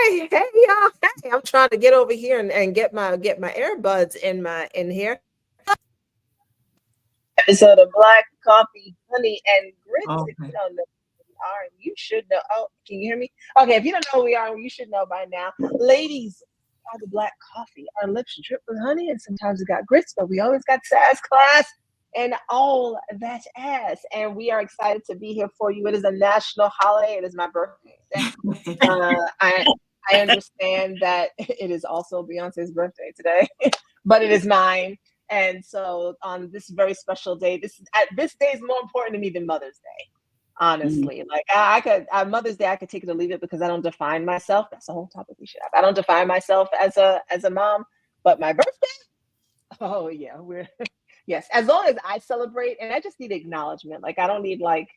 Hey, y'all. Hey, I'm trying to get over here and get my earbuds in here. Episode of Black Coffee, Honey, and Grits. If you Okay. don't know who we are, you should know. Oh, can you hear me? Okay, if you don't know who we are, you should know by now. Ladies are the black coffee. Our lips drip with honey, and sometimes we got grits, but we always got sass class and all that ass. And we are excited to be here for you. It is a national holiday. It is my birthday today. I understand that it is also Beyonce's birthday today, but it is mine. And so on this very special day, this day is more important to me than Mother's Day. Mm. Honestly, like I could Mother's Day, I could take it or leave it because I don't define myself. That's the whole topic we should have. I don't define myself as a mom, but my birthday, oh yeah, we're yes. As long as I celebrate, and I just need acknowledgement. Like I don't need like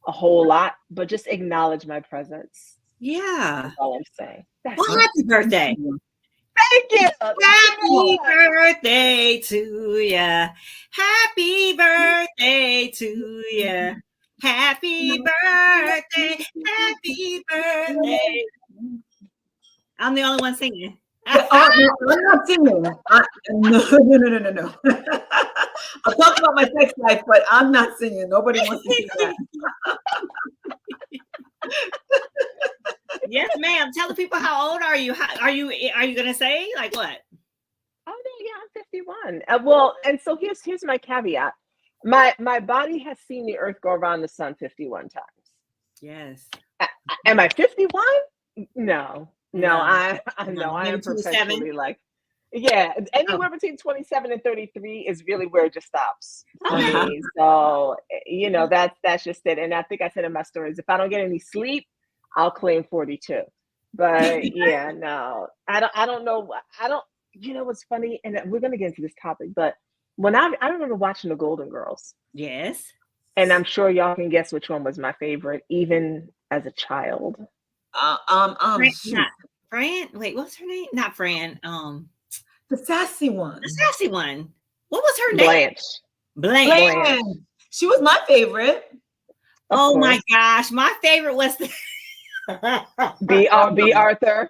a whole lot, but just acknowledge my presence. Yeah. That's all I'm saying. That's Well, all. happy birthday. Thank you. Happy birthday to ya. Happy birthday to ya. Happy birthday. Happy birthday. I'm the only one singing. Oh, no, I'm not singing. No. I'll talk about my sex life, but I'm not singing. Nobody wants to hear that. Yes, ma'am. Tell the people how old are you? Are you gonna say like what? Oh no, yeah, I'm 51. Well, and so here's my caveat. My body has seen the Earth go around the sun 51 times. Yes. Am I 51? No, No. I know I Maybe am 27. perpetually like, yeah, Oh, anywhere between 27 and 33 is really where it just stops for okay. me. So that's just it. And I think I said in my stories, if I don't get any sleep, I'll claim 42. But yeah, no, I don't know. I don't. You know what's funny? And we're gonna get into this topic, but when I remember watching the Golden Girls, Yes. and I'm sure y'all can guess which one was my favorite, even as a child. Shoot, Not Fran. Wait, what's her name? Not Fran. the sassy The one. sassy one. What was her name? Blanche. Blanche. Blanche. Blanche. She was my favorite. Of Oh my course. gosh, my favorite was the B. Arthur.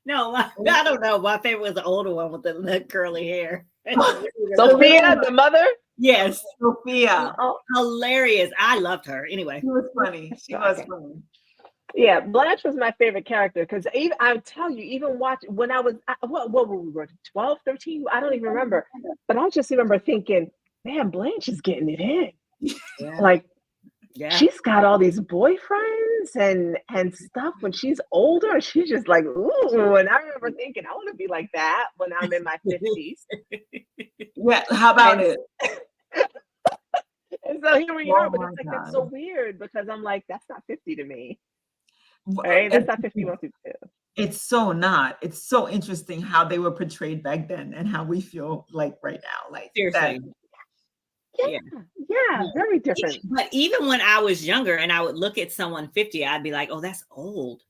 No, I don't know. My favorite was the older one with the curly hair. Sophia, the mother. Yes, Sophia. Oh, hilarious. I loved her. Anyway, She was funny. She was okay. funny. Yeah, Blanche was my favorite character because even I tell you, even watch when I was what were we were 12, 13? I don't even remember. But I just remember thinking, man, Blanche is getting it in. yeah, Like yeah. she's got all these boyfriends and stuff when she's older. She's just like, ooh. And I remember thinking, I want to be like that when I'm in my 50s. Yeah, how about And it? and so here we are, Oh but my it's like that's so God. weird because I'm like, that's not 50 to me. W- Right? That's not 51, 52. It's so not. It's so interesting how they were portrayed back then and how we feel like right now. Like that. Seriously, yeah. Yeah, yeah, very different. But even when I was younger and I would look at someone 50, I'd be like, "Oh, that's old."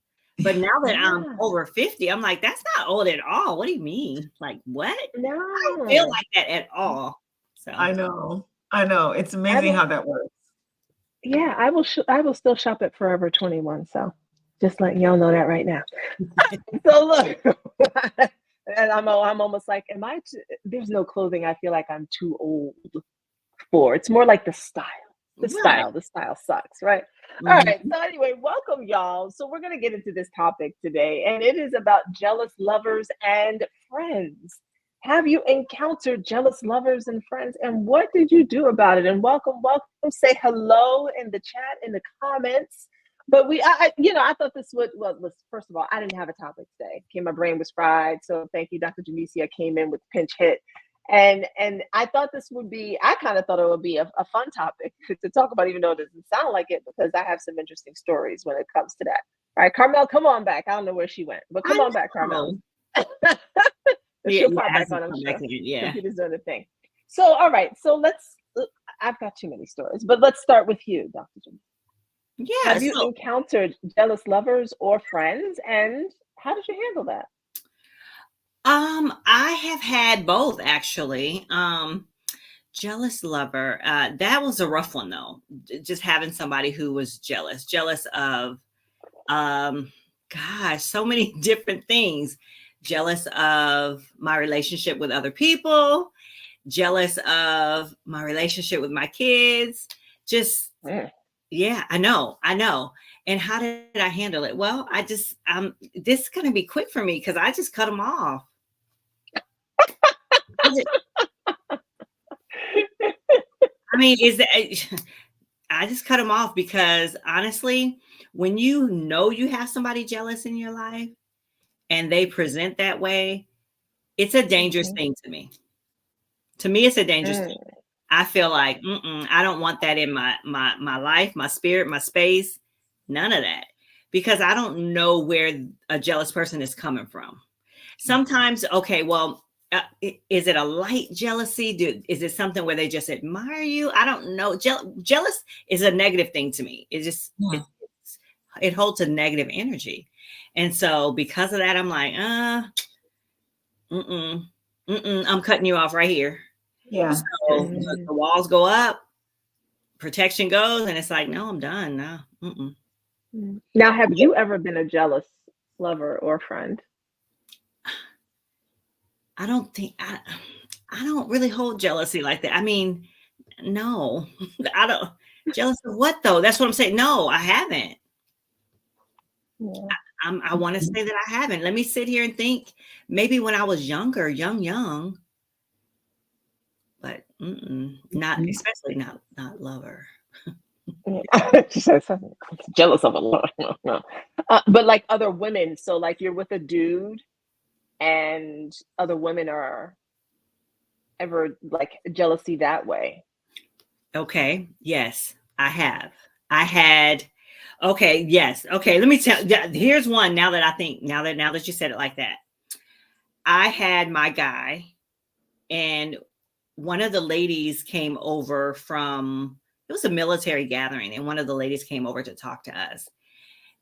But now that I'm Yeah, over 50, I'm like, "That's not old at all." What do you mean? Like what? I don't feel no. like that at all. So I know. I know. It's I amazing will, how that works. yeah, I will still shop at Forever 21. So just letting y'all know that right now. So look, and I'm almost like, there's no clothing I feel like I'm too old for. It's more like the style. right. The style sucks, right? All Mhm. right. So anyway, welcome y'all. So we're gonna get into this topic today, and it is about jealous lovers and friends. Have you encountered jealous lovers and friends, and what did you do about it? And welcome. Say hello in the chat, in the comments. But I thought this would, well, first of all, I didn't have a topic today. Okay, my brain was fried. So thank you, Dr. Janicia came in with pinch hit. And I thought this would be, I kind of thought it would be a fun topic to talk about, even though it doesn't sound like it, because I have some interesting stories when it comes to that. All right, Carmel, come on back. I don't know where she went, but come I on back, Carmel. know. Yeah, She'll yeah, pop back as a on, I'm comeback sure. in, yeah. Computer's doing the thing. So, all right, I've got too many stories, but let's start with you, Dr. Jim. Yeah, Have you so encountered jealous lovers or friends, and how did you handle that? I have had both actually. Jealous lover. That was a rough one though. Just having somebody who was jealous of um gosh, so many different things. Jealous of my relationship with other people, jealous of my relationship with my kids. Just, Mm. yeah, I know. And how did I handle it? Well, this is going to be quick for me because I just cut them off. I mean, I just cut them off because honestly, when you know you have somebody jealous in your life and they present that way, it's a dangerous Mhm. thing to me. To me, it's a dangerous thing. Mm. I feel like I don't want that in my life, my spirit, my space, none of that, because I don't know where a jealous person is coming from. Sometimes, okay, well, is it a light jealousy? Is it something where they just admire you? I don't know. Jealous is a negative thing to me. Yeah. It holds a negative energy, and so because of that, I'm like, I'm cutting you off right here. Yeah. So Mm. the walls go up, protection goes, and it's like, no, I'm done. No, Mm. Now, have you ever been a jealous lover or friend? I don't think I don't really hold jealousy like that. I mean, no, I don't. Jealous of what though? That's what I'm saying. No, I haven't. Yeah. I want to say that I haven't. Let me sit here and think. Maybe when I was younger, young, but not, Mhm. especially not lover. Yeah. She said something. Jealous of a lot. No. But like other women, so like you're with a dude and other women are ever like jealousy that way. Okay. Yes, I have. I had. Okay. Yes. Okay. Let me tell. Yeah, here's one. Now that you said it like that, I had my guy, and one of the ladies came over from. It was a military gathering, and one of the ladies came over to talk to us.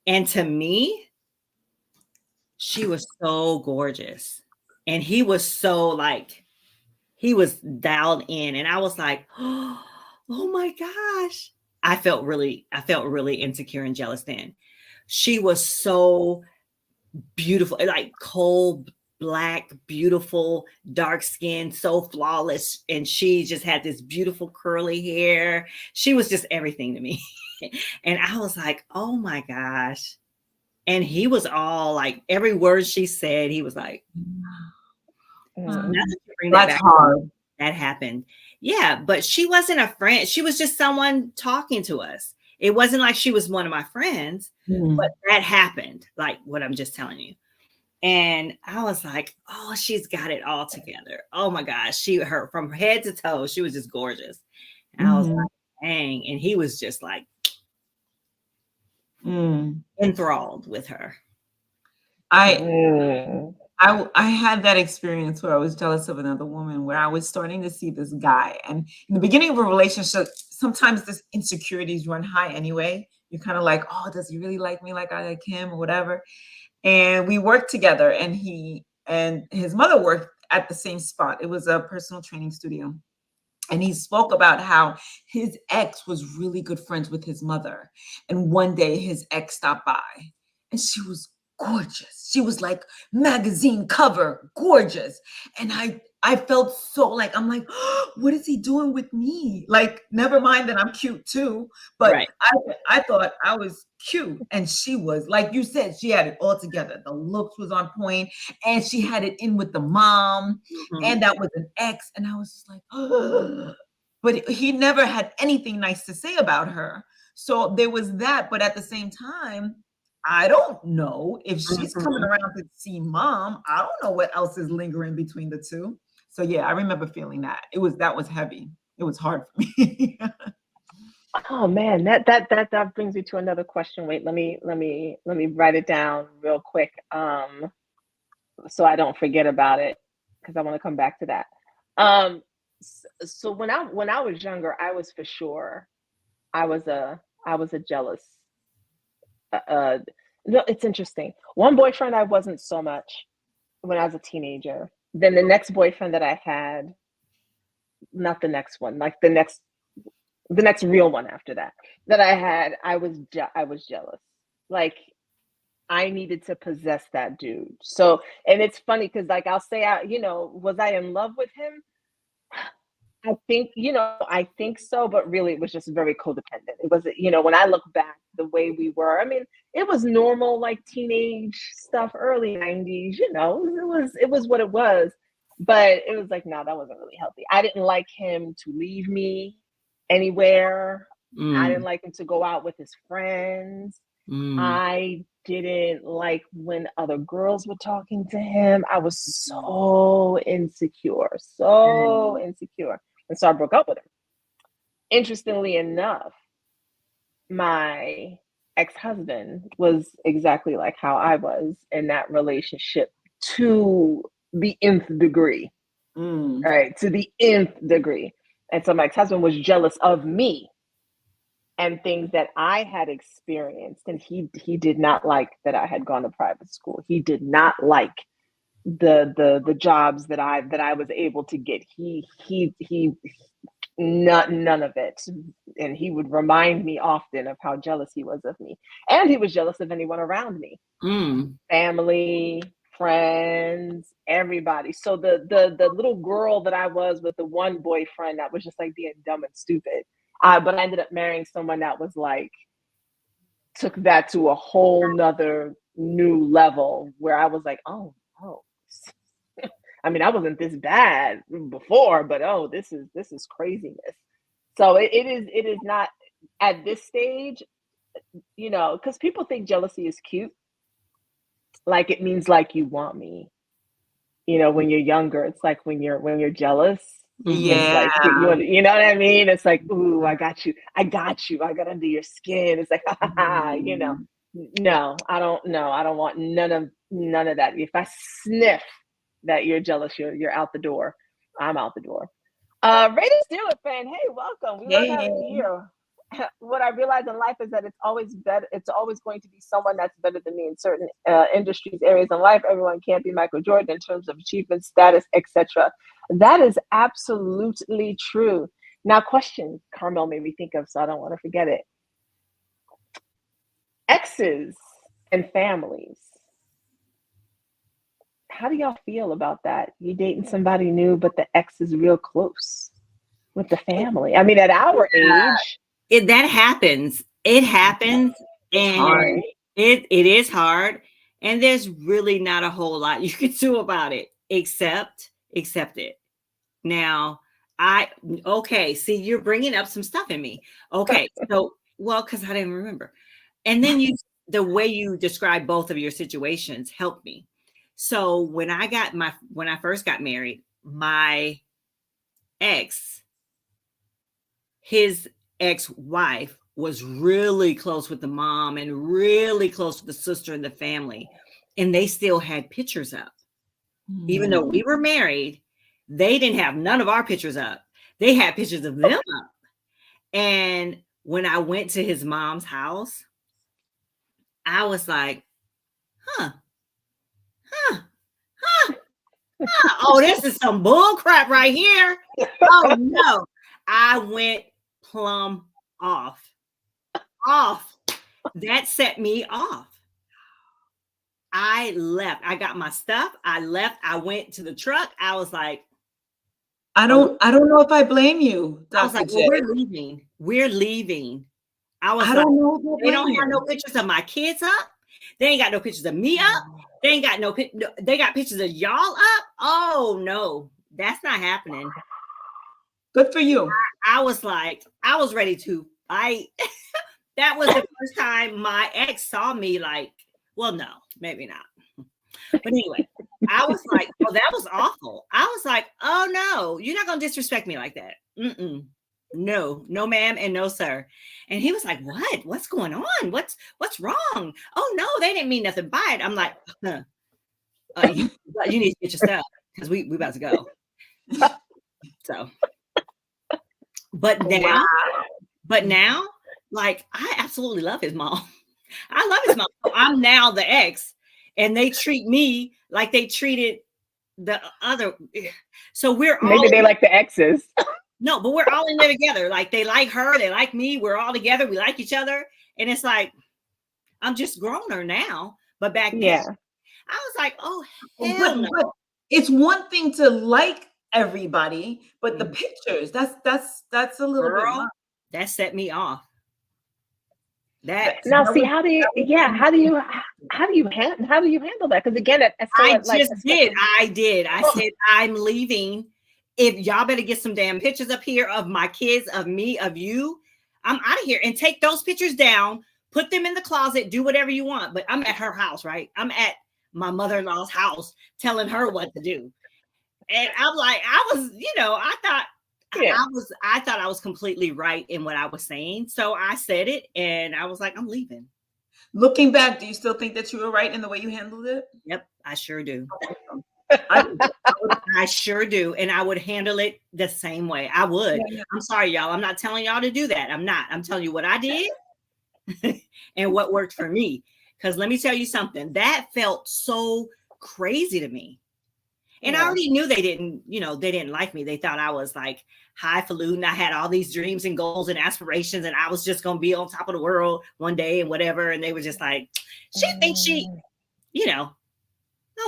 And to me, she was so gorgeous, and he was so like he was dialed in, and I was like, oh my gosh. I felt really insecure and jealous then. She was so beautiful, like coal black, beautiful, dark skin, so flawless. And she just had this beautiful curly hair. She was just everything to me. And I was like, oh my gosh. And he was all like, every word she said, he was like, not Mm. that you bring that That's back. hard. That happened. Yeah, but she wasn't a friend. She was just someone talking to us. It wasn't like she was one of my friends, but Mm. that happened, like what I'm just telling you. And I was like, oh, she's got it all together. Oh my gosh. Her from head to toe, she was just gorgeous. And I was Mhm. like, dang. And he was just like Mm. enthralled with her. I Mm. I had that experience where I was jealous of another woman, where I was starting to see this guy. And in the beginning of a relationship, sometimes this insecurities run high anyway. You're kind of like, oh, does he really like me like I like him or whatever? And we worked together, and he and his mother worked at the same spot. It was a personal training studio. And he spoke about how his ex was really good friends with his mother. And one day his ex stopped by, and she was gorgeous. She was like magazine cover, gorgeous. And I felt so like, I'm like, oh, what is he doing with me? Like, never mind that I'm cute too, but Right. I thought I was cute, and she was, like you said, she had it all together. The looks was on point, and she had it in with the mom, Mhm. and that was an ex. And I was just like, oh. But he never had anything nice to say about her. So there was that. But at the same time, I don't know if she's coming Mhm. around to see mom. I don't know what else is lingering between the two. So yeah, I remember feeling that. That was heavy. It was hard for me. Oh man, that brings me to another question. Wait, let me write it down real quick, so I don't forget about it because I want to come back to that. Um, so when I was younger, I was for sure I was a I was a jealous. Uh, no, it's interesting. One boyfriend I wasn't so much when I was a teenager. Then the next boyfriend that I had, not the next one, like the next real one after that that I had, I was jealous. Like I needed to possess that dude. So, and it's funny because, like, I'll say, was I in love with him? I think, I think so, but really it was just very codependent. It was, when I look back the way we were, I mean, it was normal, like teenage stuff, early 90s, it was what it was. But it was like, no, that wasn't really healthy. I didn't like him to leave me anywhere. I didn't like him to go out with his friends. I didn't like when other girls were talking to him. I was so insecure, so insecure. And so I broke up with him. Interestingly enough, my ex-husband was exactly like how I was in that relationship to the nth degree. Right, to the nth degree. And so my ex-husband was jealous of me and things that I had experienced, and he did not like that I had gone to private school. He did not like the jobs that I was able to get. He none of it. And he would remind me often of how jealous he was of me, and he was jealous of anyone around me, family, friends, everybody. So the little girl that I was with the one boyfriend that was just like being dumb and stupid. But I ended up marrying someone that was like, took that to a whole nother new level where I was like, oh. I mean, I wasn't this bad before, but this is craziness. So it is not at this stage, because people think jealousy is cute. Like it means like you want me. When you're younger, it's like when you're jealous. Yeah. It's like, you know what I mean? It's like, ooh, I got you. I got under your skin. It's like, No, I don't know. I don't want none of that. If I sniff that you're jealous, you're out the door. I'm out the door. Rated Steelers fan, hey, welcome. We love having you here. What I realize in life is that it's always better. It's always going to be someone that's better than me in certain industries, areas in life. Everyone can't be Michael Jordan in terms of achievement, status, etc. That is absolutely true. Now, question Carmel made me think of, so I don't want to forget it. Exes and families. How do y'all feel about that? You dating somebody new, but the ex is real close with the family. I mean, at our age, that happens. It happens, and it is hard. And there's really not a whole lot you can do about it except accept it. Now, see, you're bringing up some stuff in me. Okay, so because I didn't remember, and then the way you describe both of your situations helped me. So when I first got married, my his ex-wife was really close with the mom and really close with the sister and the family. And they still had pictures up. Even though we were married, they didn't have none of our pictures up. They had pictures of them up. And when I went to his mom's house, I was like, oh, this is some bull crap right here. Oh no. I went plumb off. That set me off. I left. I got my stuff. I left. I went to the truck. I was like, I don't know if I blame you. I was like, well, we're leaving. I don't know. They don't have no pictures of my kids up. They ain't got no pictures of me up. They ain't got they got pictures of y'all up. Oh no, that's not happening. Good for you. I was like, I was ready to fight. That was the first time my ex saw me like, well, no, maybe not. But anyway, I was like, oh, that was awful. I was like, oh no, you're not gonna disrespect me like that. No, ma'am, and no, sir. And he was like, what? What's going on? What's wrong? Oh no, they didn't mean nothing by it. I'm like, you need to get your stuff because we about to go. So, but now, like, I absolutely love his mom. I love his mom. So I'm now the ex, and they treat me like they treated the other. So we're all maybe they like the exes. No, but we're all in there together. Like they like her, they like me. We're all together. We like each other, and it's like I'm just growner now. But back then, Yeah. I was like, oh hell But no. but it's one thing to like everybody, but the Mhm. pictures, that's a little bit Girl, much. that set me off. That That Now, that see, was how do you? that was Yeah, how do you handle that? Because again, I like just did. especially. I did. I said, I'm leaving. If y'all better get some damn pictures up here of my kids, of me, of you, I'm out of here. And take those pictures down, put them in the closet, do whatever you want. But I'm at her house, right? I'm at my mother-in-law's house telling her what to do. And I'm like, I was, I thought Yeah. I thought I was completely right in what I was saying. So I said it and I was like, I'm leaving. Looking back, do you still think that you were right in the way you handled it? Yep, I sure do. I, I sure do. And I would handle it the same way. I would. yeah. I'm sorry, y'all. I'm not telling y'all to do that. I'm not. I'm telling you what I did and what worked for me. Because let me tell you something, that felt so crazy to me. And I Yeah. already knew they didn't like me. They thought I was like highfalutin. I had all these dreams and goals and aspirations, and I was just going to be on top of the world one day and whatever. And they were just like, she thinks she, no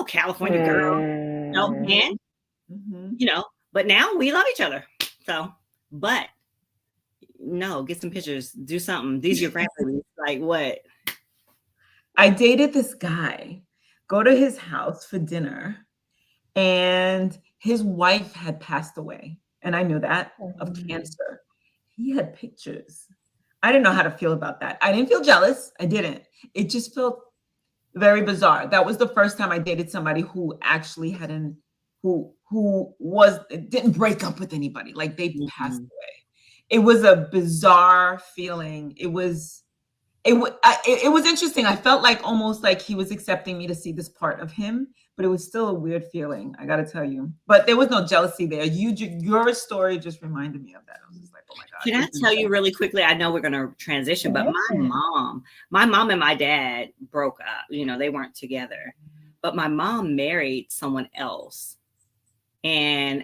California girl, no Mm. man, Mhm. but now we love each other. So, but no, get some pictures, do something. These are your grandbabies. Like what? I dated this guy, go to his house for dinner, and his wife had passed away. And I knew that, of cancer. He had pictures. I didn't know how to feel about that. I didn't feel jealous. I didn't. It just felt very bizarre. That was the first time I dated somebody who actually didn't break up with anybody. Like they passed away. It was a bizarre feeling. It was interesting. I felt like almost like he was accepting me to see this part of him, but it was still a weird feeling. I got to tell you. But there was no jealousy there. Your story just reminded me of that. I was just like, oh my god. Can I tell you really quickly? I know we're going to transition, but my mom and my dad broke up. They weren't together, but my mom married someone else. And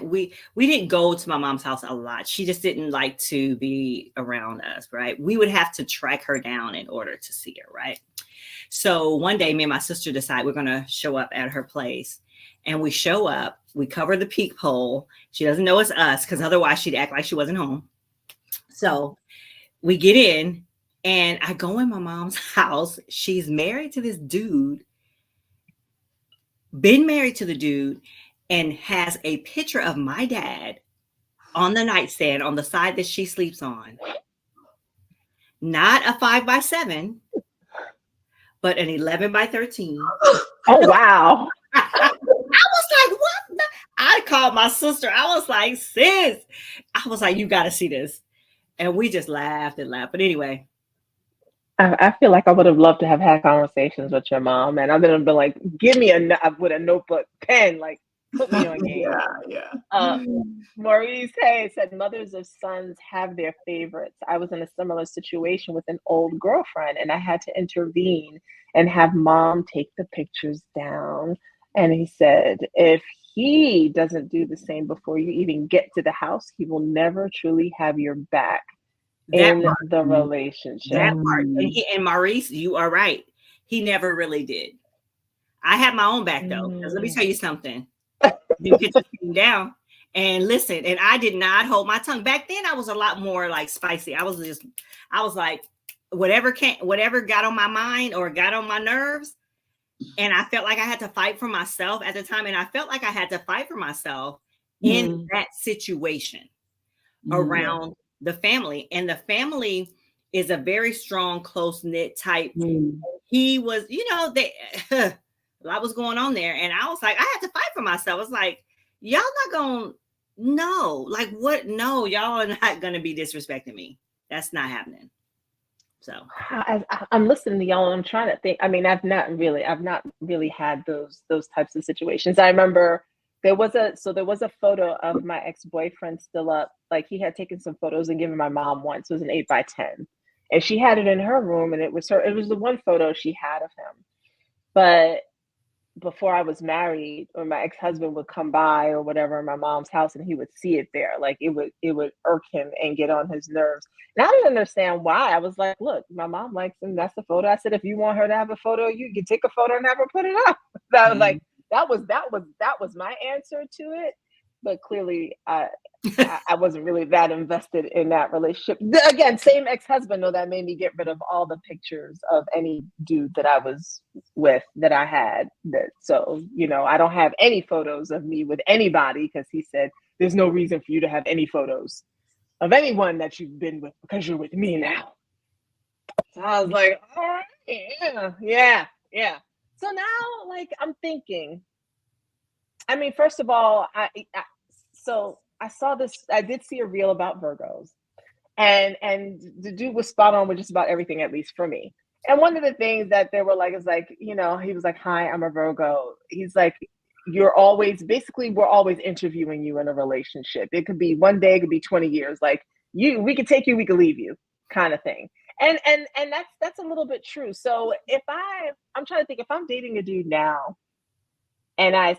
we didn't go to my mom's house a lot. She just didn't like to be around us, right? We would have to track her down in order to see her, right? So one day, me and my sister decide we're going to show up at her place. And we show up, we cover the peephole. She doesn't know it's us because otherwise she'd act like she wasn't home. So we get in and I go in my mom's house. She's married to this dude, been married to the dude, and has a picture of my dad on the nightstand on the side that she sleeps on. Not a 5x7, but an 11x13. Oh, wow. I was like, what? I called my sister. I was like, sis. I was like, you got to see this. And we just laughed and laughed. But anyway. I feel like I would have loved to have had conversations with your mom, and I would have been like, give me with a notebook, pen, like, put me on game. Yeah. Maurice Hayes said, mothers of sons have their favorites. I was in a similar situation with an old girlfriend, and I had to intervene and have mom take the pictures down. And he said, if he doesn't do the same before you even get to the house, he will never truly have your back in the relationship. That part. And Maurice, you are right. He never really did. I had my own back though. Because let me tell you something. The pictures came down. And listen, and I did not hold my tongue. Back then I was a lot more like spicy. I was like, whatever got on my mind or got on my nerves. And I felt like I had to fight for myself at the time. And I felt like I had to fight for myself in that situation around the family. And the family is a very strong, close-knit type. He was, a lot was going on there. And I was like, I had to fight for myself. It's like, y'all not going, no, like what? No, y'all are not going to be disrespecting me. That's not happening. So I'm listening to y'all and I'm trying to think. I mean, I've not really had those types of situations. I remember there was a photo of my ex-boyfriend still up. Like he had taken some photos and given my mom once. It was an 8x10. And she had it in her room, and it was the one photo she had of him. But before I was married, or my ex-husband would come by or whatever in my mom's house, and he would see it there. Like it would irk him and get on his nerves. And I didn't understand why. I was like, look, my mom likes him. That's the photo. I said, if you want her to have a photo, you can take a photo and have her put it up. That was like, that was my answer to it. But clearly, I wasn't really that invested in that relationship. Again, same ex-husband, though, that made me get rid of all the pictures of any dude that I was with, that I had. So, I don't have any photos of me with anybody, because he said there's no reason for you to have any photos of anyone that you've been with, because you're with me now. So I was like, all right, yeah. So now, like, I'm thinking, I mean, first of all, so I saw this. I did see a reel about Virgos, and the dude was spot on with just about everything, at least for me. And one of the things that they were like is like, he was like, "Hi, I'm a Virgo." He's like, "You're always basically we're always interviewing you in a relationship. It could be one day, it could be 20 years. Like we could take you, we could leave you, kind of thing." And that's a little bit true. So if I'm trying to think, if I'm dating a dude now, and I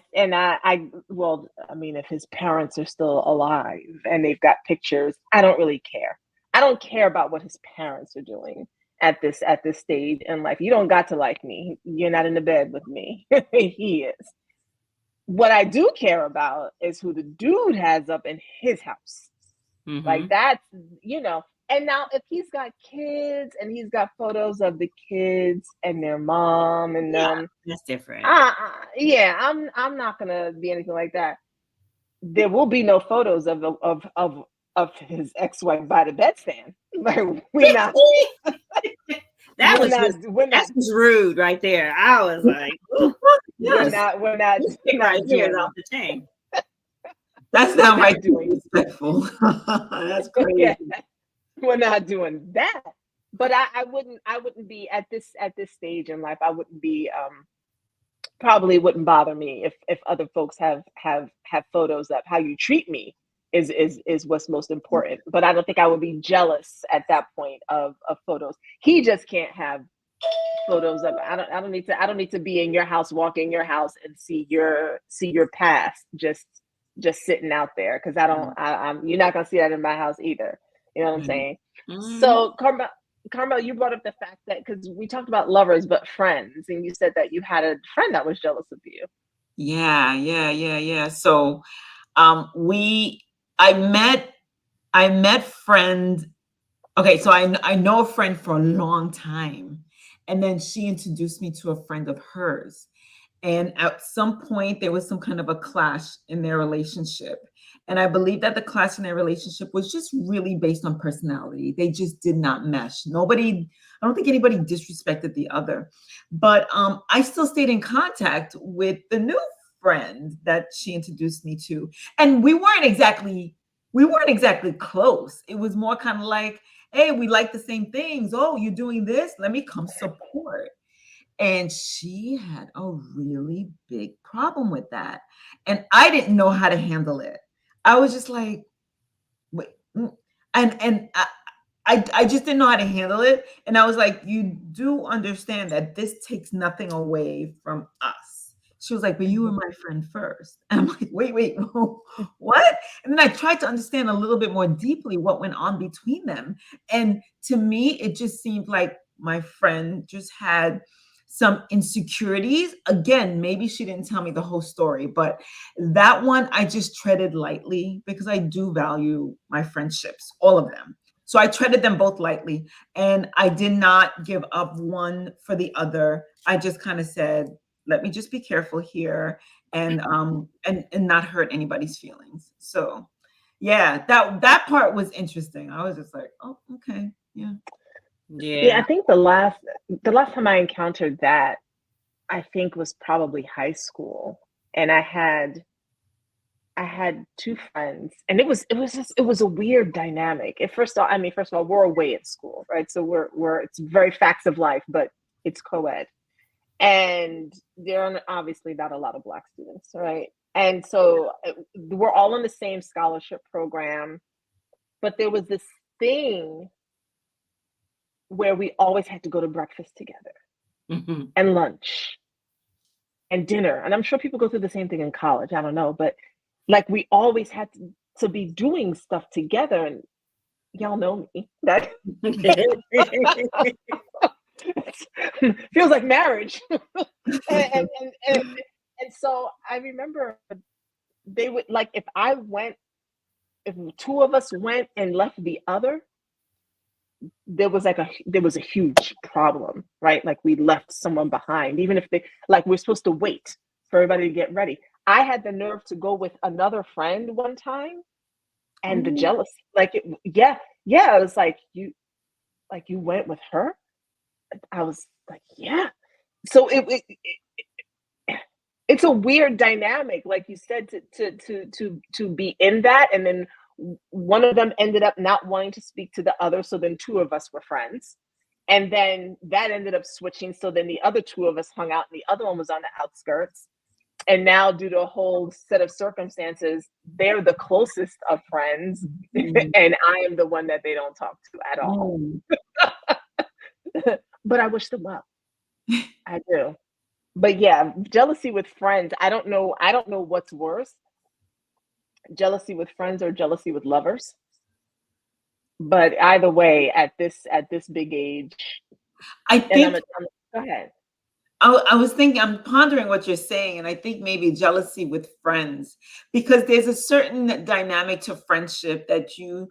well, I mean, if his parents are still alive and they've got pictures, I don't really care. I don't care about what his parents are doing at this stage in life. You don't got to like me. You're not in the bed with me. He is. What I do care about is who the dude has up in his house. Like that's, and now if he's got kids and he's got photos of the kids and their mom and Yeah, them, that's different. yeah, I'm not gonna be anything like that. There will be no photos of his ex-wife by the bedstand. Like we're not, That we're was not, just we're not, that's just rude right there. I was like, ooh, we're Yes, not, we're not, this we're thing right not here is doing, off the chain. that's we're not not right. doing, Disrespectful. That's crazy. yeah, we're not doing that. But I wouldn't be at this stage in life. I wouldn't be probably wouldn't bother me if other folks have photos up. How you treat me is what's most important. But I don't think I would be jealous at that point of photos. He just can't have photos of. I don't need to be in your house, walk in your house, and see your past just sitting out there, because I don't. I'm you're not gonna see that in my house either. You know what I'm saying? Mm-hmm. So, Carmel, you brought up the fact that, because we talked about lovers, but friends, and you said that you had a friend that was jealous of you. Yeah. So, we, I met, friend. Okay, so I know a friend for a long time, and then she introduced me to a friend of hers. And at some point, there was some kind of a clash in their relationship. And I believe that the clash in their relationship was just really based on personality. They just did not mesh. I don't think anybody disrespected the other. But I still stayed in contact with the new friend that she introduced me to. And we weren't exactly close. It was more kind of like, hey, we like the same things. Oh, you're doing this? Let me come support. And she had a really big problem with that. And I didn't know how to handle it. I was just like, wait, and I just didn't know how to handle it. And I was like, you do understand that this takes nothing away from us. She was like, but you were Mhm. my friend first. And I'm like, wait, what? And then I tried to understand a little bit more deeply what went on between them. And to me, it just seemed like my friend just had some insecurities. Again, maybe she didn't tell me the whole story, but that one I just treaded lightly because I do value my friendships, all of them. So I treaded them both lightly, and I did not give up one for the other. I just kind of said, let me just be careful here, and not hurt anybody's feelings. So yeah, that part was interesting. I was just like, oh, okay. Yeah. Yeah, I Yeah. think the last time I encountered that, I think, was probably high school, and I had two friends, and it was a weird dynamic. First of all, we're away at school, right? So we're it's very facts of life, but it's co-ed, and there are obviously not a lot of Black students, right? And so we're all in the same scholarship program, but there was this thing where we always had to go to breakfast together Mhm. and lunch. and dinner. And I'm sure people go through the same thing in college. I don't know, but like we always had to be doing stuff together. And y'all know me. That feels like marriage. And so I remember they would like if two of us went and left the other, there was a huge problem, right? Like we left someone behind, even if they like we're supposed to wait for everybody to get ready. I had the nerve to go with another friend one time, and the jealousy, yeah, it was like you went with her. I was like, yeah. So it's a weird dynamic, like you said, to be in that, and then one of them ended up not wanting to speak to the other, so then two of us were friends, and then that ended up switching, so then the other two of us hung out and the other one was on the outskirts, and now due to a whole set of circumstances, they're the closest of friends, and I am the one that they don't talk to at all. But I wish them well. I do. But yeah, jealousy with friends, I don't know what's worse, jealousy with friends or jealousy with lovers. But either way, at this big age, I think go ahead. I was thinking, I'm pondering what you're saying, and I think maybe jealousy with friends, because there's a certain dynamic to friendship that you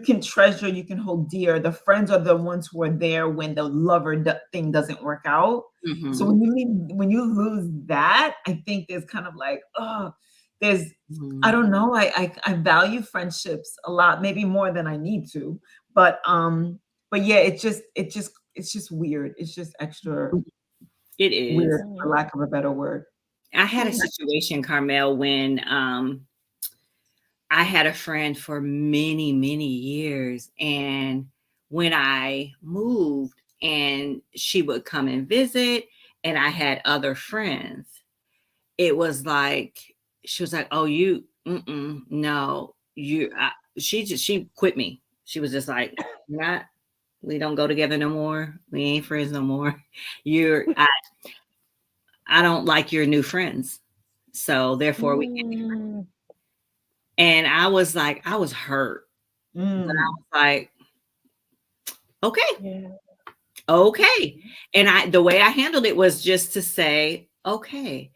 can treasure, you can hold dear. The friends are the ones who are there when the lover thing doesn't work out. Mm-hmm. So when you lose that, I think there's kind of like, there's, I don't know, I value friendships a lot, maybe more than I need to, but yeah, it's just weird. It's just extra. It is weird, for lack of a better word. I had a situation, Carmel, when I had a friend for many, many years, and when I moved and she would come and visit and I had other friends, it was like, she was like, oh, no, she quit me. She was just like, we don't go together no more. We ain't friends no more. I don't like your new friends. So therefore we can't be friends. And I was like, I was hurt. But I was like, okay. Yeah. Okay. And the way I handled it was just to say, okay,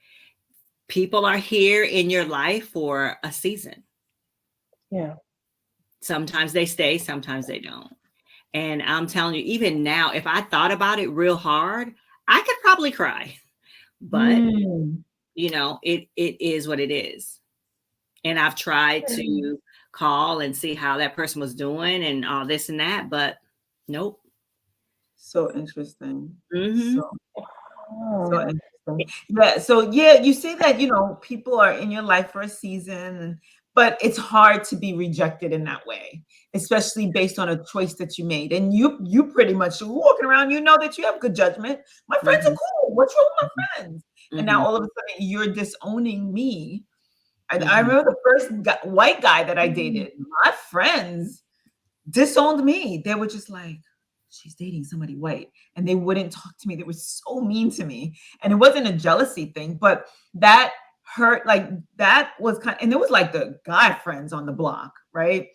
people are here in your life for a season. Yeah. Sometimes they stay, sometimes they don't. And I'm telling you, even now, if I thought about it real hard, I could probably cry. But it is what it is. And I've tried to call and see how that person was doing and all this and that, but nope. So interesting. Mm-hmm. So interesting. Yeah. So yeah, you say that, people are in your life for a season, but it's hard to be rejected in that way, especially based on a choice that you made. And you pretty much walking around, that you have good judgment. My friends are cool. What's wrong with my friends? And now all of a sudden you're disowning me. I remember the first white guy that I dated, my friends disowned me. They were just like, she's dating somebody white. And they wouldn't talk to me. They were so mean to me. And it wasn't a jealousy thing, but that hurt. Like that was and it was like the guy friends on the block, right?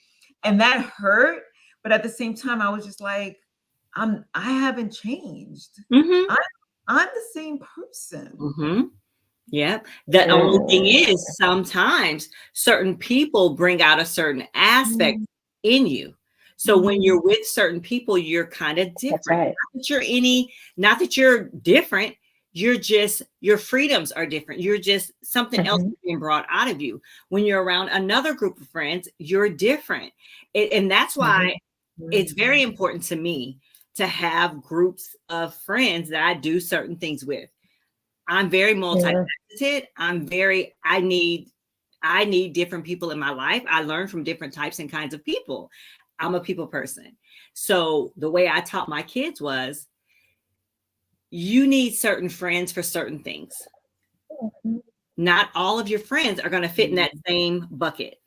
And that hurt. But at the same time, I was just like, I haven't changed. I'm the same person. Yeah. The only thing is sometimes certain people bring out a certain aspect in you. So when you're with certain people, you're kind of different. Right. Not that you're different. You're just, your freedoms are different. You're just something else being brought out of you. When you're around another group of friends, you're different. And that's why it's very important to me to have groups of friends that I do certain things with. I'm very multifaceted. I need different people in my life. I learn from different types and kinds of people. I'm a people person. So the way I taught my kids was, you need certain friends for certain things. Not all of your friends are going to fit in that same bucket.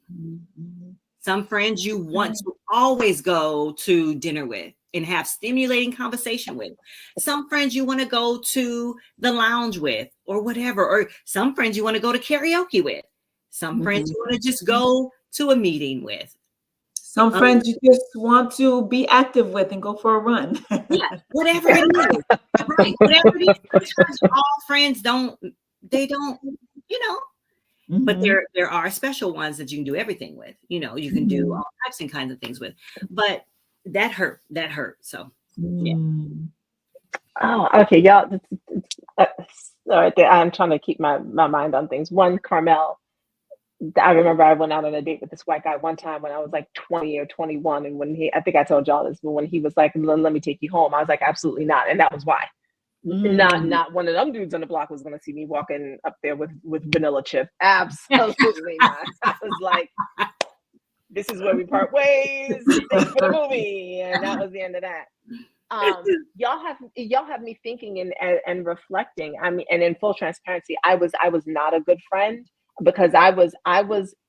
Some friends you want to always go to dinner with. and have stimulating conversation with. Some friends you want to go to the lounge with or whatever, or some friends you want to go to karaoke with. Some friends you want to just go to a meeting with. Some friends you just want to be active with and go for a run. Yeah, whatever it is. Right. Whatever it is. Sometimes all friends don't, you know, but there are special ones that you can do everything with. You know, you can do all types and kinds of things with. But that hurt. So yeah. Oh, okay, y'all. All right, I'm trying to keep my mind on things. One, Carmel. I remember I went out on a date with this white guy one time when I was like 20 or 21. And when I think I told y'all this, but when he was like, let me take you home, I was like, absolutely not. And that was why. Not one of them dudes on the block was going to see me walking up there with vanilla chip. Absolutely not. I was like, this is where we part ways. Thanks for the movie. And that was the end of that. Y'all have me thinking and reflecting. I mean, and in full transparency, I was not a good friend, because I was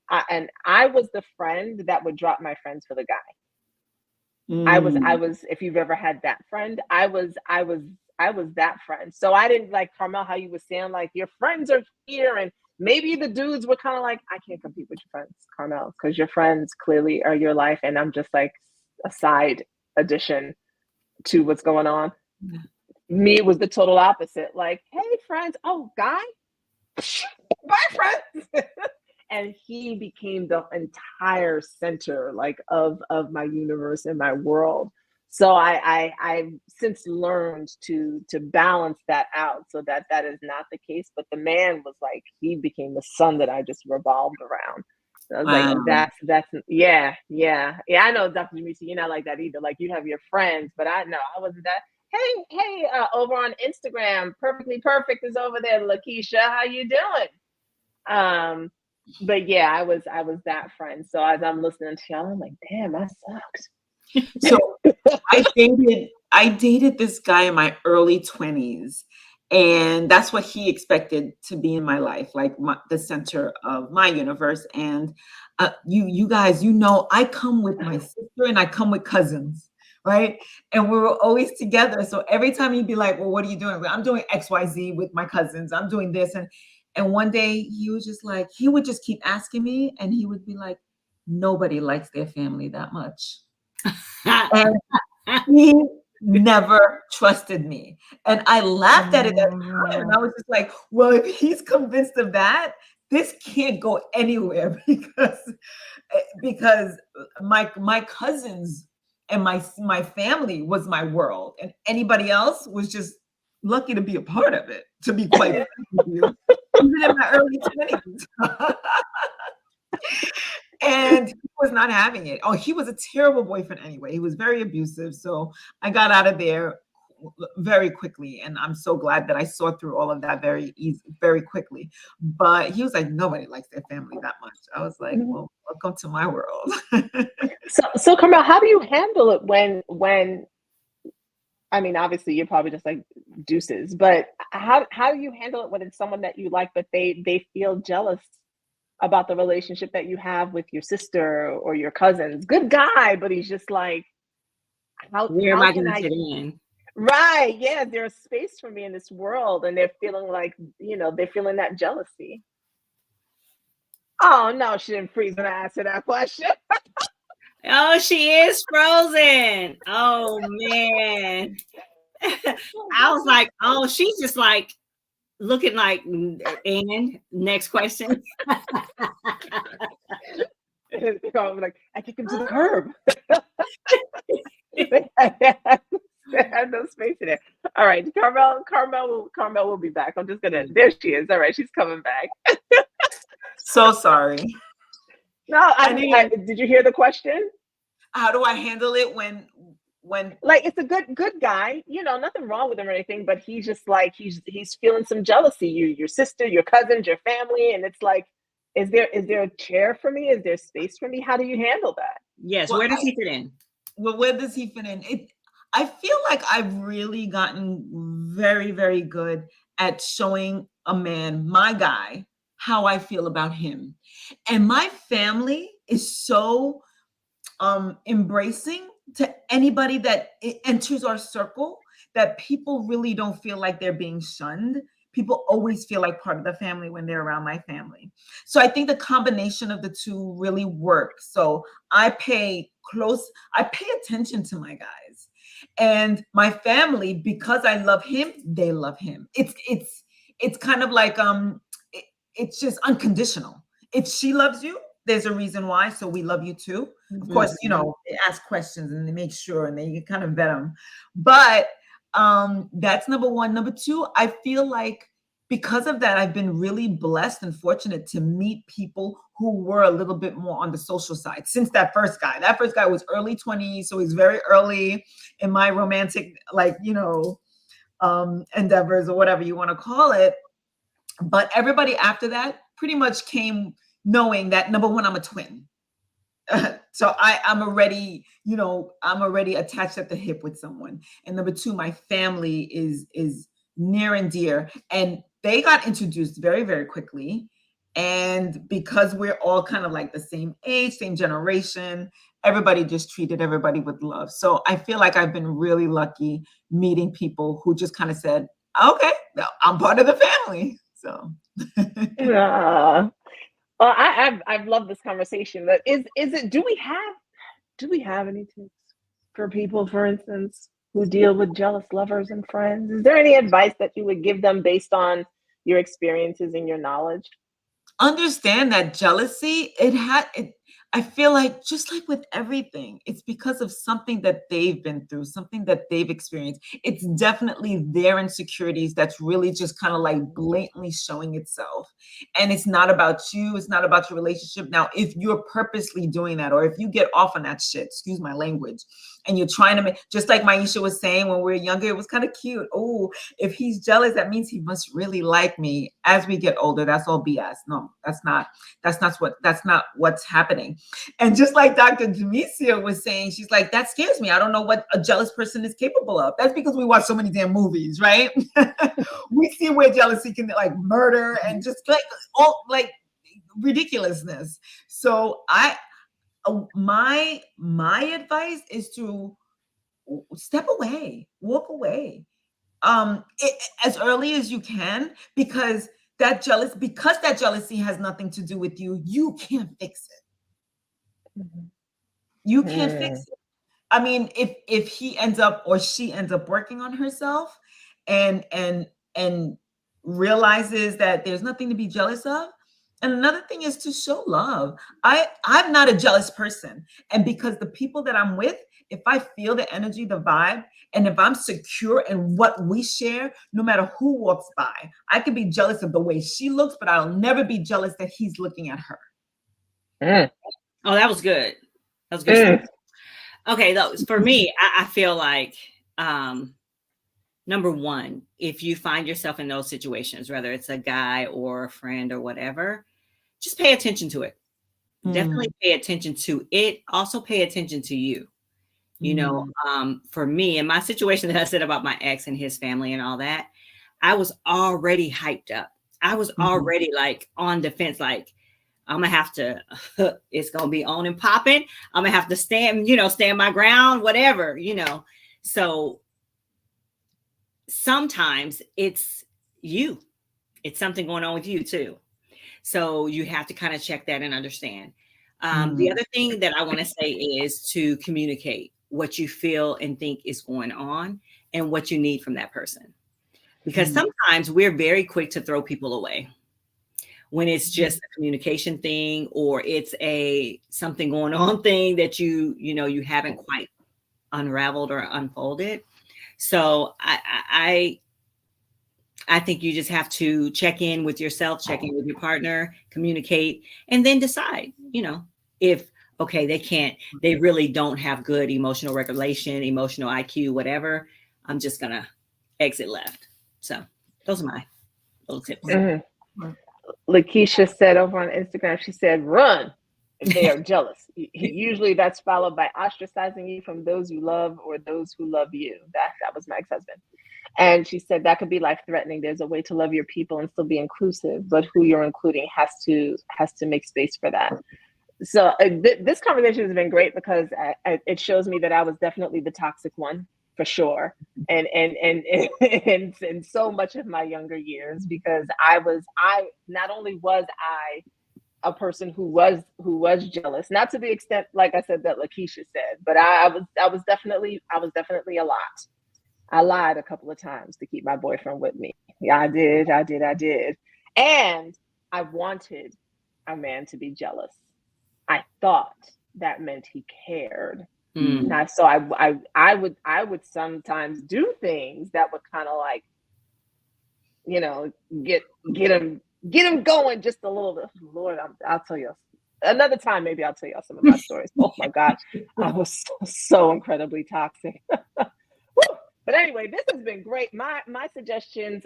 the friend that would drop my friends for the guy. I was, if you've ever had that friend, I was that friend. So I didn't, like Carmel, how you were saying, like, your friends are here, and maybe the dudes were kind of like, I can't compete with your friends, Carmel, because your friends clearly are your life, and I'm just like a side addition to what's going on. Me, it was the total opposite. Like, hey, friends. Oh, guy. Bye, friends. And he became the entire center, like, of my universe and my world. So I've since learned to balance that out, so that is not the case. But the man was like, he became the sun that I just revolved around. So I was like, that's yeah. I know, Dr. Jamisa, you're not like that either. Like, you have your friends, but I wasn't that. Hey, over on Instagram, Perfectly Perfect is over there. Lakeisha, how you doing? But yeah, I was that friend. So as I'm listening to y'all, I'm like, damn, that sucks. So I dated this guy in my early 20s, and that's what he expected to be in my life, like the center of my universe. And you guys, I come with my sister and I come with cousins, right? And we were always together. So every time he'd be like, well, what are you doing? I'm doing XYZ with my cousins. I'm doing this. And one day he was just like, he would just keep asking me, and he would be like, nobody likes their family that much. And he never trusted me. And I laughed at it at the time. And I was just like, well, if he's convinced of that, this can't go anywhere, because my cousins and my family was my world, and anybody else was just lucky to be a part of it, to be quite frank with you, even in my early 20s. And he was not having it. Oh, he was a terrible boyfriend anyway. He was very abusive. So I got out of there very quickly. And I'm so glad that I saw through all of that very quickly. But he was like, nobody likes their family that much. I was like, well, welcome to my world. So Carmel, how do you handle it when I mean, obviously you're probably just like deuces, but how do you handle it when it's someone that you like, but they feel jealous about the relationship that you have with your sister or your cousins? Good guy, but he's just like, where am I going to fit in? Right. Yeah. There's space for me in this world. And they're feeling like, they're feeling that jealousy. Oh, no, she didn't freeze when I asked her that question. Oh, she is frozen. Oh, man. I was like, oh, she's just like, looking like, and next question. Like, I kicked him to the curb. I have no space in there. All right, Carmel will be back. I'm just gonna. There she is. All right, she's coming back. So sorry. No, did you hear the question? How do I handle it when like, it's a good guy, nothing wrong with him or anything, but he's just like, he's feeling some jealousy, your sister, your cousins, your family, and it's like, is there a chair for me? Is there space for me? How do you handle that? Yes. Well, where does he fit in? Well, where does he fit in? I feel like I've really gotten very, very good at showing a man, my guy, how I feel about him. And my family is so embracing to anybody that enters our circle, that people really don't feel like they're being shunned. People always feel like part of the family when they're around my family. So I think the combination of the two really works. So I pay attention to my guys, and my family, because I love him, they love him. It's kind of like it's just unconditional. If she loves you, there's a reason why. So we love you too. Of course, you know, they ask questions and they make sure and they kind of vet them. But that's number one. Number two, I feel like because of that, I've been really blessed and fortunate to meet people who were a little bit more on the social side since that first guy. That first guy was early 20s, so he's very early in my romantic, like, you know, endeavors or whatever you want to call it. But everybody after that pretty much came knowing that, number one, I'm a twin. So I'm already, you know, I'm already attached at the hip with someone. And number two, my family is near and dear. And they got introduced very, very quickly. And because we're all kind of like the same age, same generation, everybody just treated everybody with love. So I feel like I've been really lucky meeting people who just kind of said, okay, I'm part of the family. So Yeah. Well, I've loved this conversation. But is it, do we have any tips for people, for instance, who deal with jealous lovers and friends? Is there any advice that you would give them based on your experiences and your knowledge? Understand that jealousy, I feel like, just like with everything, it's because of something that they've been through, something that they've experienced. It's definitely their insecurities that's really just kind of like blatantly showing itself. And it's not about you, it's not about your relationship. Now, if you're purposely doing that, or if you get off on that shit, excuse my language, and you're trying to make, just like Maisha was saying when we were younger, it was kind of cute. Oh, if he's jealous, that means he must really like me. As we get older, that's all BS. No, that's not what's happening. And just like Dr. Jamesia was saying, she's like, that scares me. I don't know what a jealous person is capable of. That's because we watch so many damn movies, right? We see where jealousy can like murder and just like all like ridiculousness. So my advice is to step away, walk away, as early as you can, because that jealousy has nothing to do with you. You can't fix it. You can't fix it. I mean, if he ends up or she ends up working on herself and realizes that there's nothing to be jealous of. And another thing is to show love. I'm not a jealous person. And because the people that I'm with, if I feel the energy, the vibe, and if I'm secure in what we share, no matter who walks by, I can be jealous of the way she looks, but I'll never be jealous that he's looking at her. Oh, that was good. That was good. Okay, for me, I feel like number one, if you find yourself in those situations, whether it's a guy or a friend or whatever, just pay attention to it. Definitely pay attention to it. Also pay attention to you. You know, for me, in my situation that I said about my ex and his family and all that, I was already hyped up. I was already like on the fence, like, I'm gonna have to, it's gonna be on and popping. I'm gonna have to stand my ground, whatever, you know. So sometimes it's you. It's something going on with you too. So you have to kind of check that and understand. The other thing that I want to say is to communicate what you feel and think is going on and what you need from that person. Because sometimes we're very quick to throw people away when it's just a communication thing, or it's something going on thing that you haven't quite unraveled or unfolded. So I think you just have to check in with yourself, check in with your partner, communicate, and then decide, if, okay, they really don't have good emotional regulation, emotional IQ, whatever, I'm just going to exit left. So those are my little tips. Lakeisha said over on Instagram, she said, run if they are jealous. Usually that's followed by ostracizing you from those you love or those who love you. That was my ex-husband. And she said that could be life-threatening. There's a way to love your people and still be inclusive, but who you're including has to make space for that. So this conversation has been great because it shows me that I was definitely the toxic one for sure, and in so much of my younger years, because I not only was I a person who was jealous, not to the extent, like I said, that Lakeisha said, but I was definitely a lot. I lied a couple of times to keep my boyfriend with me. Yeah, I did. And I wanted a man to be jealous. I thought that meant he cared. Now, so I would sometimes do things that would kind of like, get him going just a little bit. Lord, I'll tell you another time. Maybe I'll tell y'all some of my stories. Oh my God, I was so incredibly toxic. But anyway, this has been great. My suggestions,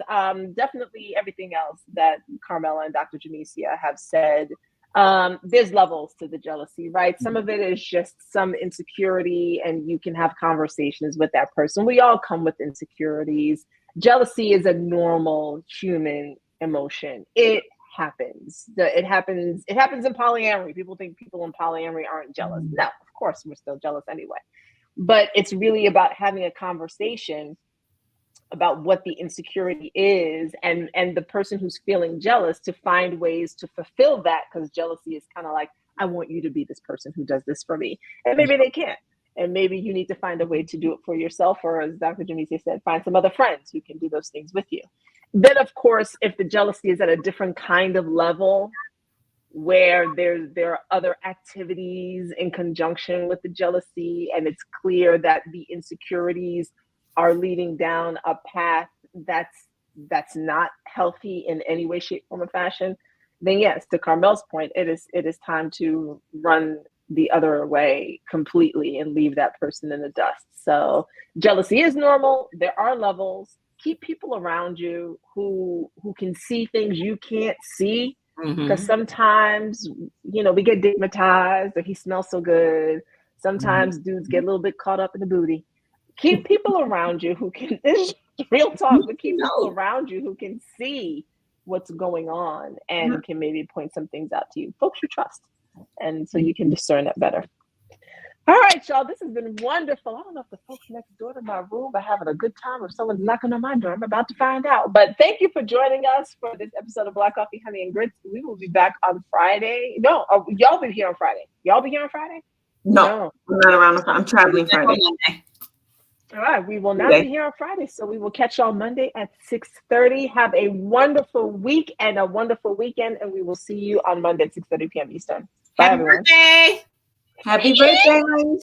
definitely everything else that Carmela and Dr. Jamesia have said. There's levels to the jealousy, right? Some of it is just some insecurity, and you can have conversations with that person. We all come with insecurities. Jealousy is a normal human emotion. It happens. It happens in polyamory. People think people in polyamory aren't jealous. No, of course we're still jealous anyway. But it's really about having a conversation about what the insecurity is, and the person who's feeling jealous to find ways to fulfill that, because jealousy is kind of like, I want you to be this person who does this for me. And maybe they can't. And maybe you need to find a way to do it for yourself, or as Dr. Jamesia said, find some other friends who can do those things with you. Then, of course, if the jealousy is at a different kind of level, where there are other activities in conjunction with the jealousy, and it's clear that the insecurities are leading down a path that's not healthy in any way, shape, form, or fashion, then yes, to Carmel's point, it is time to run the other way completely and leave that person in the dust. So jealousy is normal. There are levels. Keep people around you who can see things you can't see. Because sometimes, we get stigmatized, or he smells so good. Sometimes dudes get a little bit caught up in the booty. Keep people around you who can, this is real talk, but keep people around you who can see what's going on and can maybe point some things out to you. Folks you trust. And so you can discern it better. All right, y'all, this has been wonderful. I don't know if the folks next door to my room are having a good time, or if someone's knocking on my door. I'm about to find out. But thank you for joining us for this episode of Black Coffee, Honey, and Grits. We will be back on Friday. No, y'all be here on Friday. Y'all be here on Friday? No. I'm not around. I'm traveling Friday. All right, we will not be here on Friday, so we will catch y'all Monday at 6:30. Have a wonderful week and a wonderful weekend, and we will see you on Monday at 6:30 p.m. Eastern. Bye, everyone. Birthday. Happy birthday.